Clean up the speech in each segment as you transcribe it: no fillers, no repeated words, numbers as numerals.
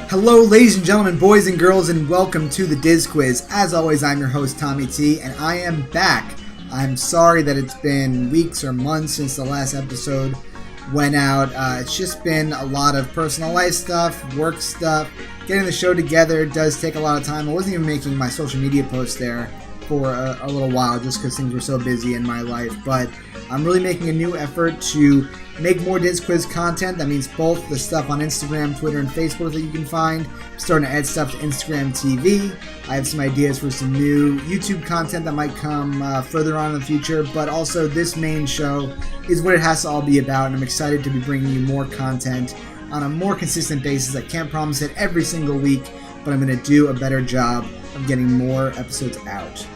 Hello, ladies and gentlemen, boys and girls, and welcome to the Diz Quiz. As always, I'm your host, Tommy T, and I am back. I'm sorry that it's been weeks or months since the last episode went out. It's just been a lot of personal life stuff, work stuff. Getting the show together does take a lot of time. I wasn't even making my social media posts there for a little while just because things were so busy in my life. But I'm really making a new effort to make more Diz Quiz content. That means both the stuff on Instagram, Twitter, and Facebook that you can find. I'm starting to add stuff to Instagram TV. I have some ideas for some new YouTube content that might come further on in the future. But also, this main show is what it has to all be about, and I'm excited to be bringing you more content on a more consistent basis. I can't promise it every single week, but I'm going to do a better job of getting more episodes out.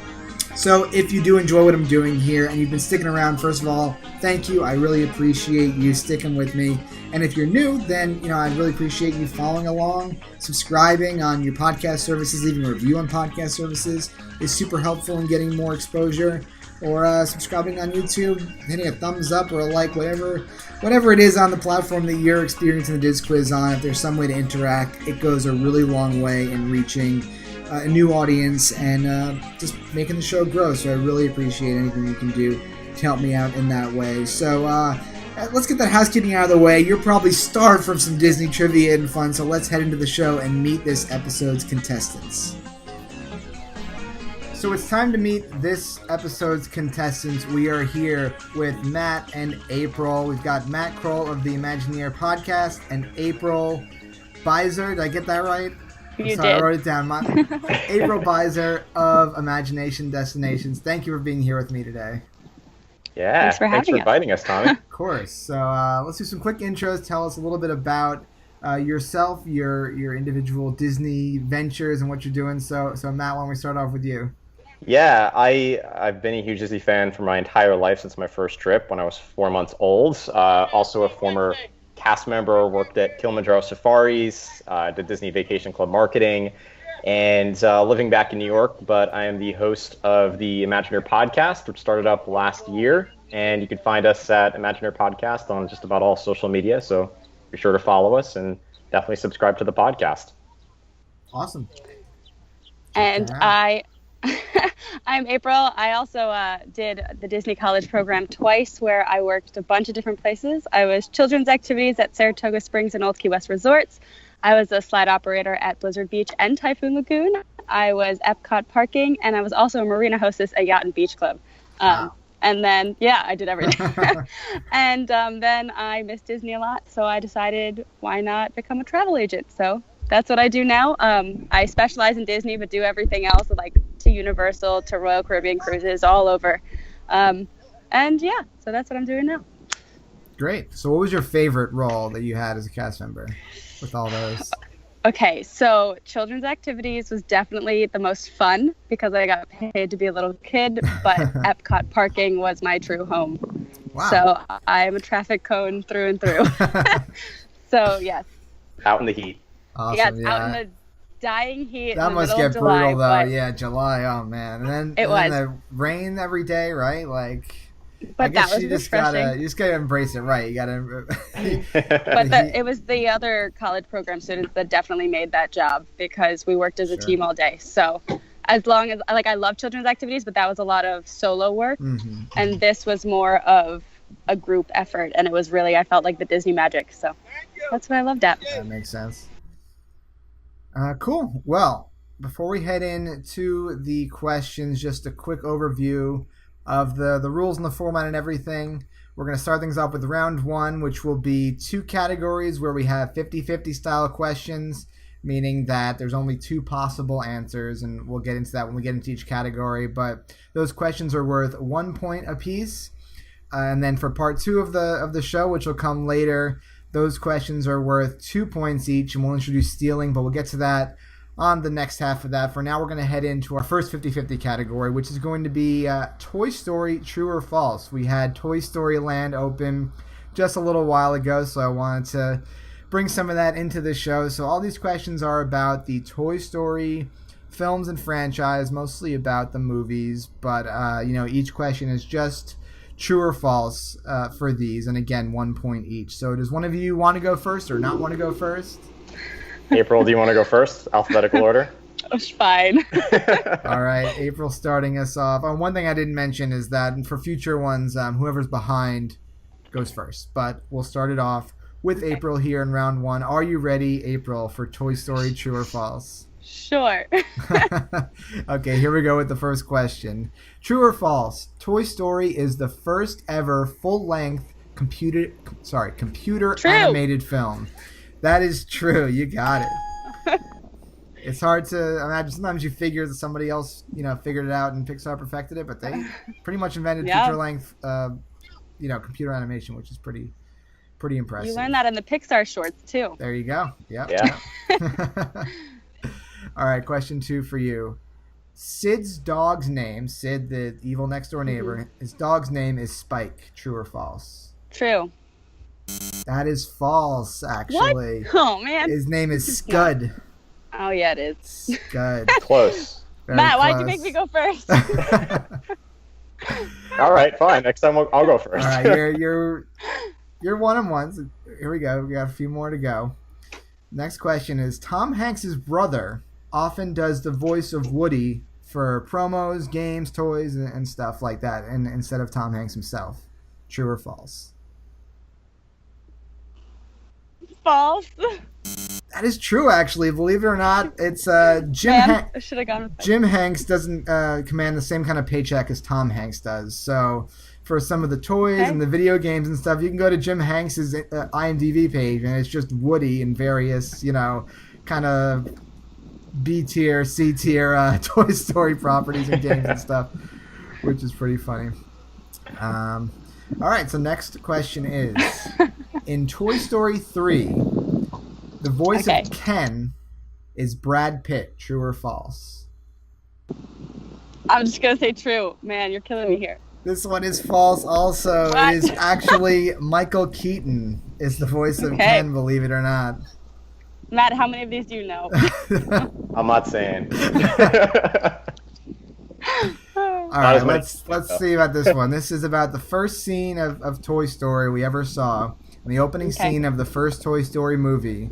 So if you do enjoy what I'm doing here and you've been sticking around, first of all, thank you. I really appreciate you sticking with me. And if you're new, then, I'd really appreciate you following along, subscribing on your podcast services, leaving a review on podcast services is super helpful in getting more exposure, or subscribing on YouTube, hitting a thumbs up or a like, whatever it is on the platform that you're experiencing the Diz Quiz on. If there's some way to interact, it goes a really long way in reaching a new audience and just making the show grow. So I really appreciate anything you can do to help me out in that way. So let's get that housekeeping out of the way. You're probably starved from some Disney trivia and fun, so let's head into the show and meet this episode's contestants. So it's time to meet this episode's contestants. We are here with Matt and April. We've got Matt Kroll of the Imagineer podcast and April Beiser. Did I get that right? You Sorry, did. I wrote it down. April Beiser of Imagination Destinations. Thank you for being here with me today. Yeah, thanks for inviting us, Tommy. Of course. So let's do some quick intros. Tell us a little bit about yourself, your individual Disney ventures, and what you're doing. So Matt, why don't we start off with you? Yeah, I've been a huge Disney fan for my entire life since my first trip when I was 4 months old. Also a former cast member, worked at Kilimanjaro Safaris, did Disney Vacation Club marketing, and living back in New York. But I am the host of the Imagineer podcast, which started up last year. And you can find us at Imagineer Podcast on just about all social media. So be sure to follow us and definitely subscribe to the podcast. Awesome. And I'm April. I also did the Disney College program twice, where I worked a bunch of different places. I was children's activities at Saratoga Springs and Old Key West Resorts. I was a slide operator at Blizzard Beach and Typhoon Lagoon. I was Epcot parking, and I was also a marina hostess at Yacht and Beach Club. Wow. And then, I did everything. And then I missed Disney a lot, so I decided, why not become a travel agent? So that's what I do now. I specialize in Disney, but do everything else, like to Universal, to Royal Caribbean cruises, all over. So that's what I'm doing now. Great. So what was your favorite role that you had as a cast member with all those? Okay, so children's activities was definitely the most fun because I got paid to be a little kid, but Epcot parking was my true home. Wow. So I am a traffic cone through and through. So, yes. Out in the heat. Awesome, yeah, out in the dying heat. That in the must middle get of July, brutal, though. but Yeah, July. Oh man, and then It was. the rain every day, right? Like, But I guess that was you just refreshing. gotta embrace it, right? You gotta. But it was the other college program students that definitely made that job because we worked as a team all day. So as long as, I love children's activities, but that was a lot of solo work. Mm-hmm. And this was more of a group effort. And it was really, I felt like the Disney magic. So that's what I loved at. That makes sense. Cool. Well, before we head into the questions, just a quick overview of the rules and the format and everything. We're going to start things off with round one, which will be 2 categories where we have 50-50 style questions, meaning that there's only 2 possible answers, and we'll get into that when we get into each category. But those questions are worth 1 point apiece. And then for part 2 of the show, which will come later, those questions are worth 2 points each, and we'll introduce stealing, but we'll get to that on the next half of that. For now, we're going to head into our first 50-50 category, which is going to be Toy Story True or False. We had Toy Story Land open just a little while ago, so I wanted to bring some of that into the show. So all these questions are about the Toy Story films and franchise, mostly about the movies. But, each question is just true or false for these. And again, 1 point each. So does one of you want to go first or not want to go first? April, do you want to go first? Alphabetical order? It's fine. All right, April starting us off. One thing I didn't mention is that for future ones, whoever's behind goes first. But we'll start it off with April here in round 1. Are you ready, April, for Toy Story true or false? Sure. Okay, here we go with the first question. True or false? Toy Story is the first ever full-length computer animated film. That is true. You got it. It's hard to imagine. Sometimes you figure that somebody else, figured it out and Pixar perfected it, but they pretty much invented feature-length, computer animation, which is pretty impressive. You learned that in the Pixar shorts too. There you go. Yep. Yeah. All right, question 2 for you. Sid's dog's name, Sid, the evil next door neighbor, his dog's name is Spike. True or false? True. That is false, actually. What? Oh, man. His name is Scud. Oh, yeah, it is. Scud. Close. Very Matt, close. why'd you make me go first? All right, fine. Next time I'll go first. All right, you're 1-on-1. So here we go. We got a few more to go. Next question is, Tom Hanks' brother often does the voice of Woody for promos, games, toys, and stuff like that, and instead of Tom Hanks himself. True or false? False. That is true, actually. Believe it or not, it's Jim Hanks doesn't command the same kind of paycheck as Tom Hanks does. So for some of the toys and the video games and stuff, you can go to Jim Hanks's IMDb page, and it's just Woody and various, kind of B tier, C tier Toy Story properties and games and stuff, which is pretty funny. All right, so next question is, in Toy Story 3, the voice of Ken is Brad Pitt. True or false? I'm just going to say true. Man, you're killing me here. This one is false also. What? It is actually Michael Keaton is the voice of Ken, believe it or not. Matt, how many of these do you know? I'm not saying. All right, let's see about this one. This is about the first scene of Toy Story we ever saw. The opening scene of the first Toy Story movie.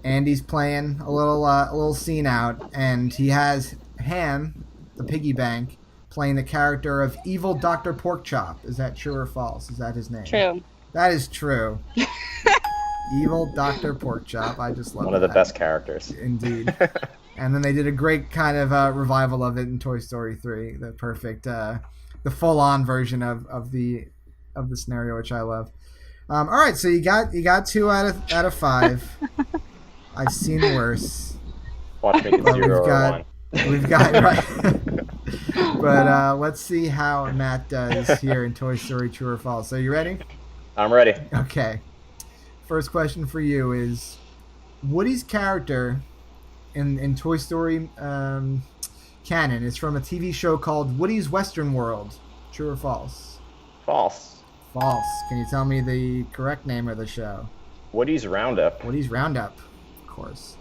Andy's playing a little scene out, and he has Han, the piggy bank, playing the character of evil Dr. Porkchop. Is that true or false? Is that his name? True. That is true. Evil Dr. Porkchop. I just love that. One of the best characters. Indeed. And then they did a great kind of revival of it in Toy Story 3. The perfect, the full-on version of the scenario, which I love. All right, so you got 2 out of 5. I've seen worse. Watch me get 0 or 1. We've got right. But let's see how Matt does here in Toy Story True or False. So you ready? I'm ready. Okay. First question for you is, Woody's character in Toy Story canon is from a TV show called Woody's Western World. True or false? False. False. Can you tell me the correct name of the show? Woody's Roundup. Woody's Roundup, of course.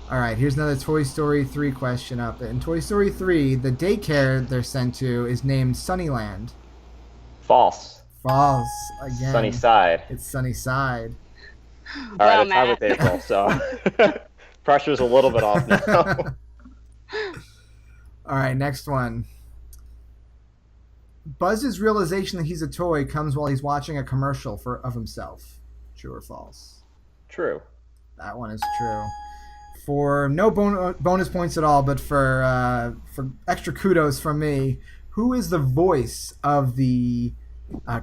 All right, here's another Toy Story 3 question up. In Toy Story 3, the daycare they're sent to is named Sunnyland. False. False. Again. Sunnyside. It's Sunnyside. All right, it's tied with April, so pressure's a little bit off now. All right, next one. Buzz's realization that he's a toy comes while he's watching a commercial of himself. True or false? True. That one is true. For no bonus points at all, but for extra kudos from me, who is the voice of the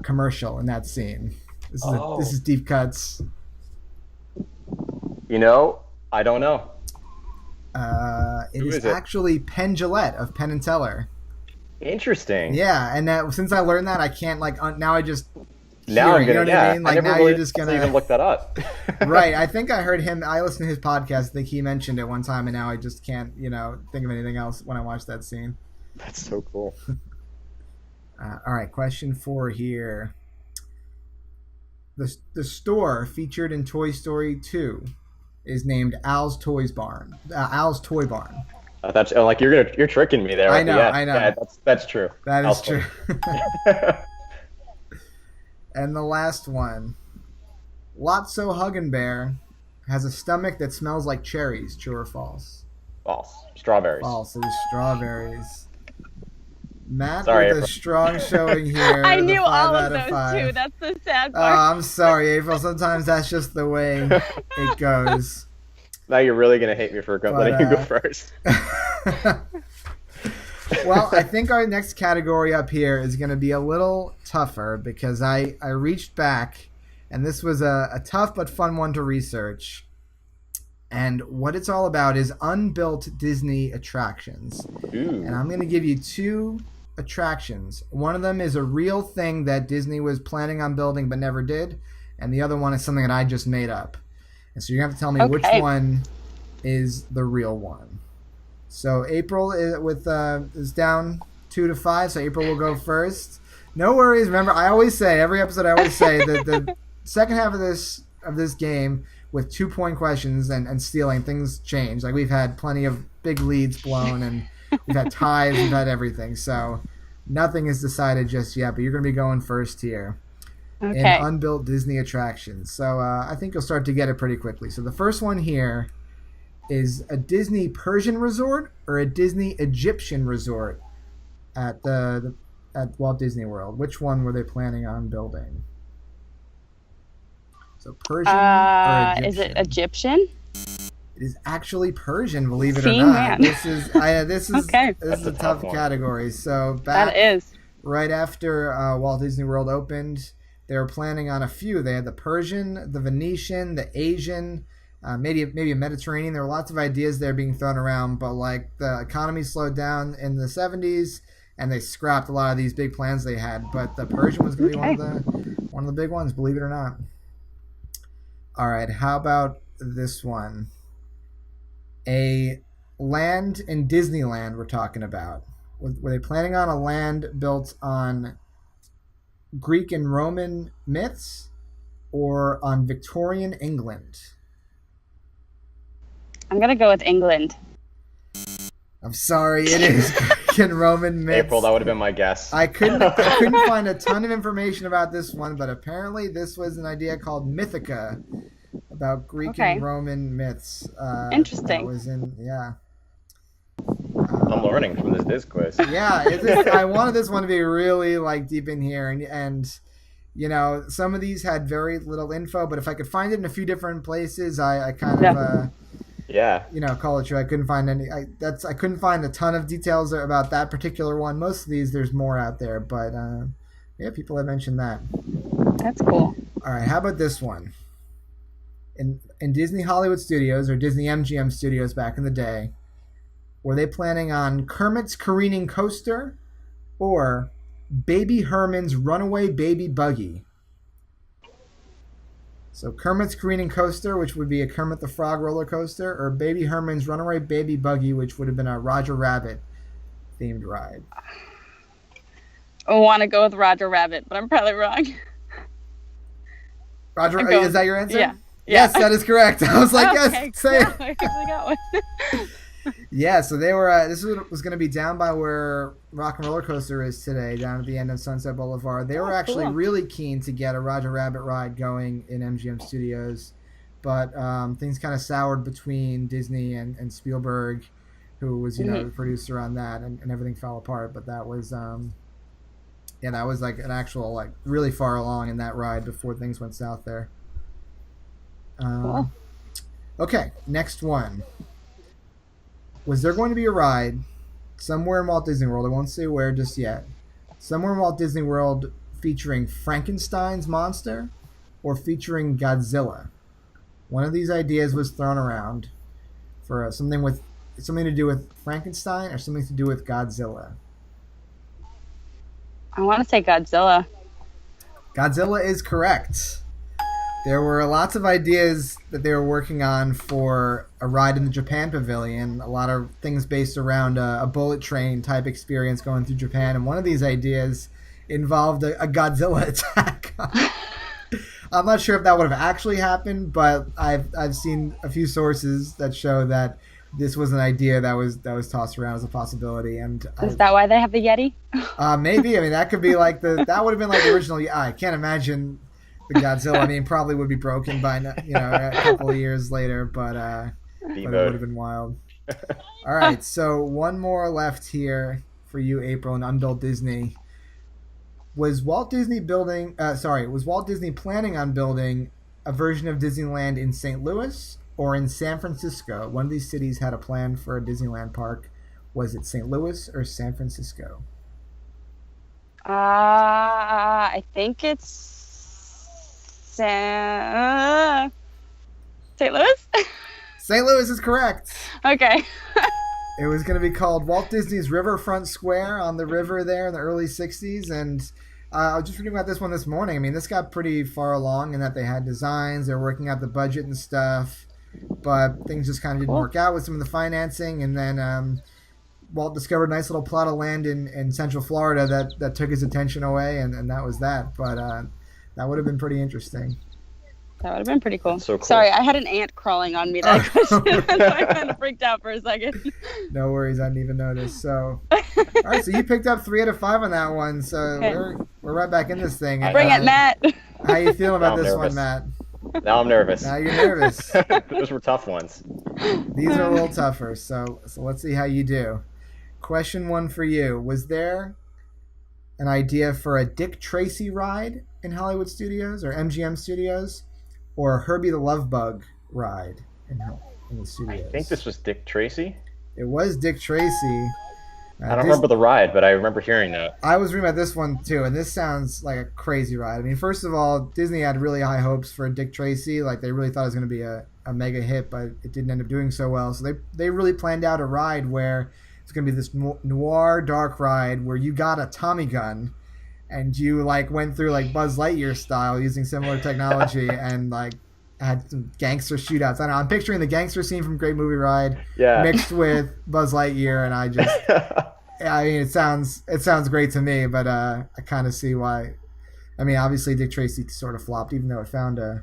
commercial in that scene? This is deep cuts. I don't know. It is actually Penn Jillette of Penn and Teller. Interesting. Yeah, and since I learned that, I can't now I just now I'm gonna, you know what I mean? Like, now you're just gonna even look that up. Right. I think I heard him. I listened to his podcast. I think he mentioned it one time, and now I just can't, think of anything else when I watch that scene. That's so cool. All right. Question 4 here. The store featured in Toy Story 2 is named Al's Toys Barn. Al's Toy Barn. That's like you're tricking me there. I know. Yeah, that's true. That is true. And the last one, Lotso Huggin' Bear has a stomach that smells like cherries. True or false? False. Strawberries. False. It is strawberries. Matt Sorry, with a strong showing here. I knew all of those too. 5. That's the sad Oh, part. I'm sorry, April. Sometimes that's just the way it goes. Now you're really gonna hate me for letting you go first. Well, I think our next category up here is going to be a little tougher because I reached back, and this was a tough but fun one to research. And what it's all about is unbuilt Disney attractions. Ooh. And I'm going to give you 2 attractions. One of them is a real thing that Disney was planning on building but never did, and the other one is something that I just made up. And so you're going to have to tell me which one is the real one. So April is down 2-5, so April will go first. No worries. Remember, I always say, every episode I always say that the second half of this game with 2-point questions and stealing, things change. Like, we've had plenty of big leads blown, and we've had ties, we've had everything. So nothing is decided just yet, but you're going to be going first here. Okay. In unbuilt Disney attractions. So I think you'll start to get it pretty quickly. So the first one here is a Disney Persian resort or a Disney Egyptian resort at Walt Disney World. Which one were they planning on building? So Persian or Egyptian? Is it Egyptian? It is actually Persian, believe it or See, not. man. This is Okay. This is a tough category. So That is. right after Walt Disney World opened, they were planning on a few. They had the Persian, the Venetian, the Asian, maybe a Mediterranean. There were lots of ideas there being thrown around, but like the economy slowed down in the 70s, and they scrapped a lot of these big plans they had. But the Persian was going to be one of the big ones, believe it or not. All right, how about this one? A land in Disneyland we're talking about. Were they planning on a land built on Greek and Roman myths or on Victorian England? I'm going to go with England. I'm sorry, it is Greek and Roman myths. April, that would have been my guess. I couldn't find a ton of information about this one, but apparently this was an idea called Mythica about Greek and Roman myths. Interesting. That was I'm learning from this Diz quiz. Yeah, I wanted this one to be really like deep in here, and you know, some of these had very little info, but if I could find it in a few different places, I kind of call it true. I couldn't find any. I couldn't find a ton of details about that particular one. Most of these, there's more out there, but people have mentioned that. That's cool. All right, how about this one? In Disney Hollywood Studios or Disney MGM Studios back in the day, were they planning on Kermit's Careening Coaster or Baby Herman's Runaway Baby Buggy? So Kermit's Careening Coaster, which would be a Kermit the Frog roller coaster, or Baby Herman's Runaway Baby Buggy, which would have been a Roger Rabbit themed ride. I want to go with Roger Rabbit, but I'm probably wrong. Roger, is that your answer? Yeah. Yes, that is correct. I was like, yes, say it. I actually got one. Yeah, so they were. This was going to be down by where Rock and Roller Coaster is today, down at the end of Sunset Boulevard. They were actually really keen to get a Roger Rabbit ride going in MGM Studios, but things kind of soured between Disney and Spielberg, who was the producer on that, and everything fell apart. But that was that was like an actual like really far along in that ride before things went south there. Cool. Okay, next one. Was there going to be a ride somewhere in Walt Disney World, I won't say where just yet, somewhere in Walt Disney World featuring Frankenstein's monster or featuring Godzilla? One of these ideas was thrown around for something to do with Frankenstein or something to do with Godzilla. I want to say Godzilla. Godzilla is correct. There were lots of ideas that they were working on for a ride in the Japan Pavilion, a lot of things based around a bullet train type experience going through Japan, and one of these ideas involved a Godzilla attack I'm not sure if that would have actually happened, but I've seen a few sources that show that this was an idea that was tossed around as a possibility. And is that why they have the Yeti? Maybe. I mean, that could be like that would have been like the original. I can't imagine the Godzilla. I mean, probably would be broken by a couple of years later, but it would have been wild. All right, so one more left here for you, April, in Unbuilt Disney. Was Walt Disney planning on building a version of Disneyland in St. Louis or in San Francisco? One of these cities had a plan for a Disneyland park. Was it St. Louis or San Francisco? I think it's St. Louis. St. Louis is correct. Okay. It was going to be called Walt Disney's Riverfront Square on the river there in the early 60s. And I was just reading about this one this morning. I mean, this got pretty far along in that they had designs. They were working out the budget and stuff. But things just kind of didn't work out with some of the financing. And then Walt discovered a nice little plot of land in Central Florida that took his attention away. And that was that. But that would have been pretty interesting. That would have been pretty cool. So cool. Sorry, I had an ant crawling on me that question. So I kind of freaked out for a second. No worries, I didn't even notice. So, all right, so you picked up 3 out of 5 on that one. So okay. we're right back in this thing. Bring it, Matt. How you feeling about this one, Matt? Now I'm nervous. Now you're nervous. Those were tough ones. These are a little tougher. So let's see how you do. Question 1 for you: was there an idea for a Dick Tracy ride in Hollywood Studios or MGM Studios? Or a Herbie the Love Bug ride in the studios? I think this was Dick Tracy. It was Dick Tracy. I don't remember the ride, but I remember hearing that. I was reading about this one too, and this sounds like a crazy ride. I mean, first of all, Disney had really high hopes for Dick Tracy. Like, they really thought it was going to be a mega hit, but it didn't end up doing so well. So they really planned out a ride where it's going to be this noir dark ride where you got a Tommy gun and you went through Buzz Lightyear style using similar technology and had some gangster shootouts. I don't know, I'm picturing the gangster scene from Great Movie Ride mixed with Buzz Lightyear, and I mean, it sounds great to me, but I kind of see why. I mean, obviously Dick Tracy sort of flopped, even though it found a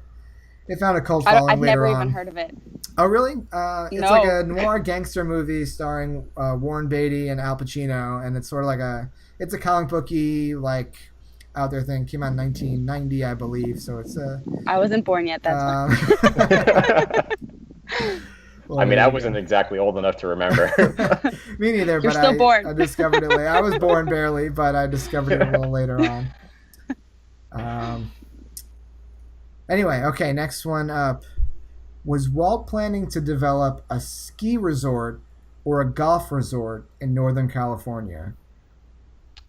cult following I've later never on. even heard of it. Oh, really? It's like a noir gangster movie starring Warren Beatty and Al Pacino, and it's sort of it's a comic booky, out there thing. Came out in 1990, I believe, so it's I wasn't born yet, that's well, I mean, I wasn't exactly old enough to remember. Me neither, You're but still born. I discovered it later. I was born barely, but I discovered it a little later on. Anyway, okay, next one up. Was Walt planning to develop a ski resort or a golf resort in Northern California?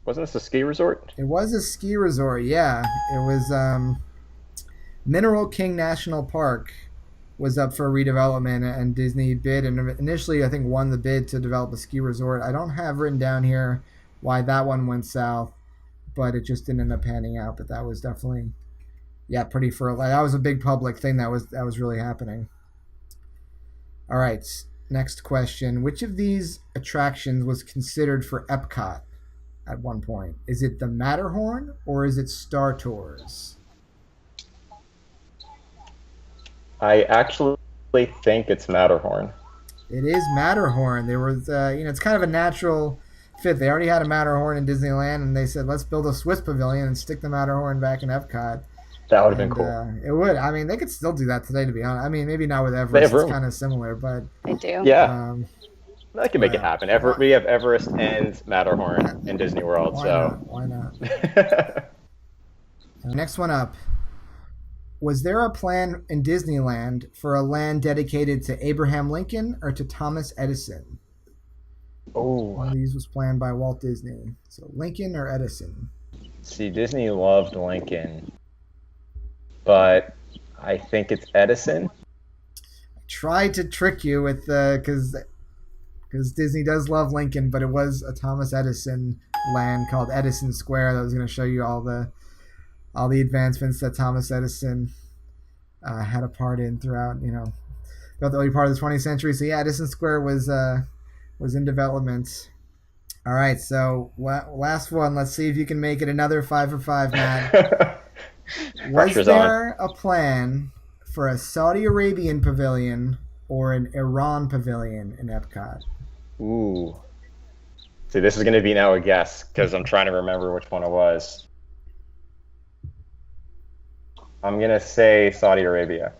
Wasn't this a ski resort? It was a ski resort, yeah. It was Mineral King National Park was up for redevelopment, and Disney bid and initially I think won the bid to develop a ski resort. I don't have written down here why that one went south, but it just didn't end up panning out. But that was definitely that was a big public thing that was really happening. All right, next question. Which of these attractions was considered for Epcot at one point? Is it the Matterhorn or is it Star Tours? I actually think it's Matterhorn. It is Matterhorn. There was, it's kind of a natural fit. They already had a Matterhorn in Disneyland, and they said, let's build a Swiss pavilion and stick the Matterhorn back in Epcot. That would have been cool. It would. I mean, they could still do that today, to be honest. I mean, maybe not with Everest. It's kind of similar, but... They do. Yeah. I can make it happen. We have Everest and Matterhorn in Disney World, Why not? Next one up. Was there a plan in Disneyland for a land dedicated to Abraham Lincoln or to Thomas Edison? Oh. One of these was planned by Walt Disney. So Lincoln or Edison? See, Disney loved Lincoln, but I think it's Edison. I tried to trick you with because Disney does love Lincoln, but it was a Thomas Edison land called Edison Square that was going to show you all the advancements that Thomas Edison had a part in throughout the early part of the 20th century. So yeah, Edison Square was in development. All right, so last one. Let's see if you can make it another 5 for 5, Matt. Was there a plan for a Saudi Arabian pavilion or an Iran pavilion in Epcot? Ooh. See, this is going to be now a guess because I'm trying to remember which one it was. I'm going to say Saudi Arabia.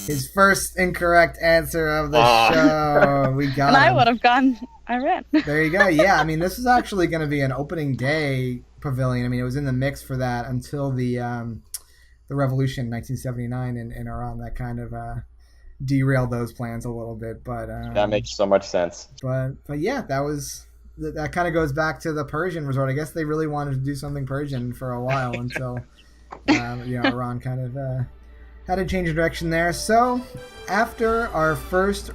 His first incorrect answer of the show. We got and him. I would have gone Iran. There you go. Yeah, I mean, this is actually going to be an opening day pavilion. I mean, it was in the mix for that until the revolution in 1979 in Iran. That kind of derailed those plans a little bit. But that makes so much sense. But yeah, that kind of goes back to the Persian resort. I guess they really wanted to do something Persian for a while until Iran kind of had to change direction there. So after our first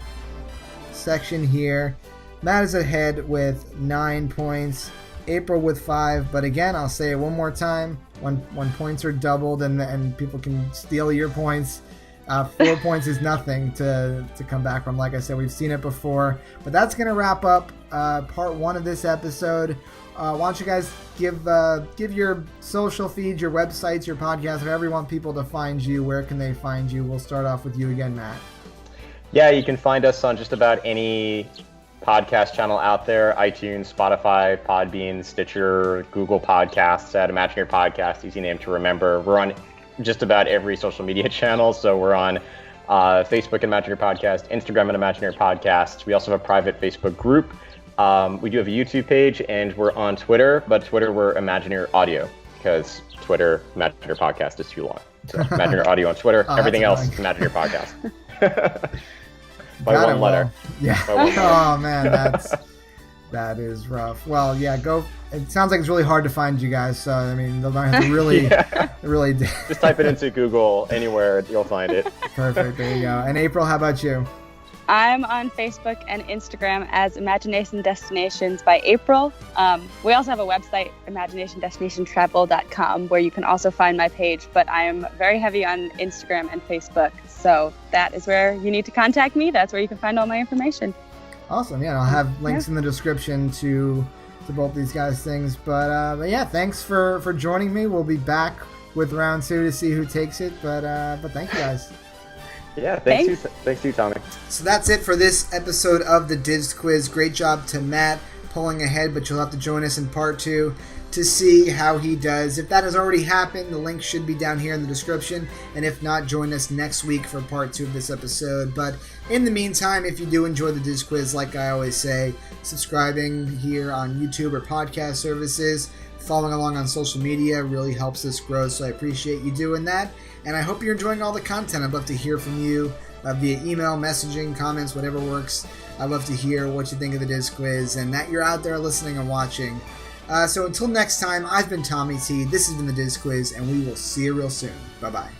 section here, Matt is ahead with 9 points, April with 5. But again, I'll say it one more time: when points are doubled and people can steal your points, 4 points is nothing to come back from. Like I said, we've seen it before. But that's going to wrap up part 1 of this episode. Why don't you guys give your social feeds, your websites, your podcasts, wherever you want people to find you. Where can they find you? We'll start off with you again, Matt. Yeah, you can find us on just about any podcast channel out there: iTunes, Spotify, Podbean, Stitcher, Google Podcasts, at Imagineer Podcast, easy name to remember. We're on just about every social media channel. So we're on Facebook and Imagineer Podcast, Instagram and Imagineer Podcast. We also have a private Facebook group. We do have a YouTube page, and we're on Twitter, but Twitter we're Imagineer Audio because Twitter Imagineer Podcast is too long. So Imagineer Audio on Twitter. Everything else Imagineer Podcast. By one letter. Yeah. Oh man, that is rough. Well, yeah, go. It sounds like it's really hard to find you guys. So I mean, they'll have to really, really. Just type it into Google anywhere, you'll find it. Perfect. There you go. And April, how about you? I'm on Facebook and Instagram as Imagination Destinations by April. We also have a website, imaginationdestinationtravel.com, where you can also find my page, but I am very heavy on Instagram and Facebook. So that is where you need to contact me. That's where you can find all my information. Awesome. Yeah, I'll have links in the description to both these guys' things. But yeah, thanks for joining me. We'll be back with round 2 to see who takes it. But thank you guys. Yeah, thanks to you, Tommy. So that's it for this episode of the Diz Quiz. Great job to Matt pulling ahead, but you'll have to join us in part 2 to see how he does. If that has already happened, the link should be down here in the description, and if not, join us next week for part 2 of this episode. But in the meantime, if you do enjoy the Diz Quiz, like I always say, subscribing here on YouTube or podcast services, following along on social media really helps us grow, so I appreciate you doing that. And I hope you're enjoying all the content. I'd love to hear from you via email, messaging, comments, whatever works. I'd love to hear what you think of the Diz Quiz and that you're out there listening and watching. So until next time, I've been Tommy T. This has been the Diz Quiz, and we will see you real soon. Bye-bye.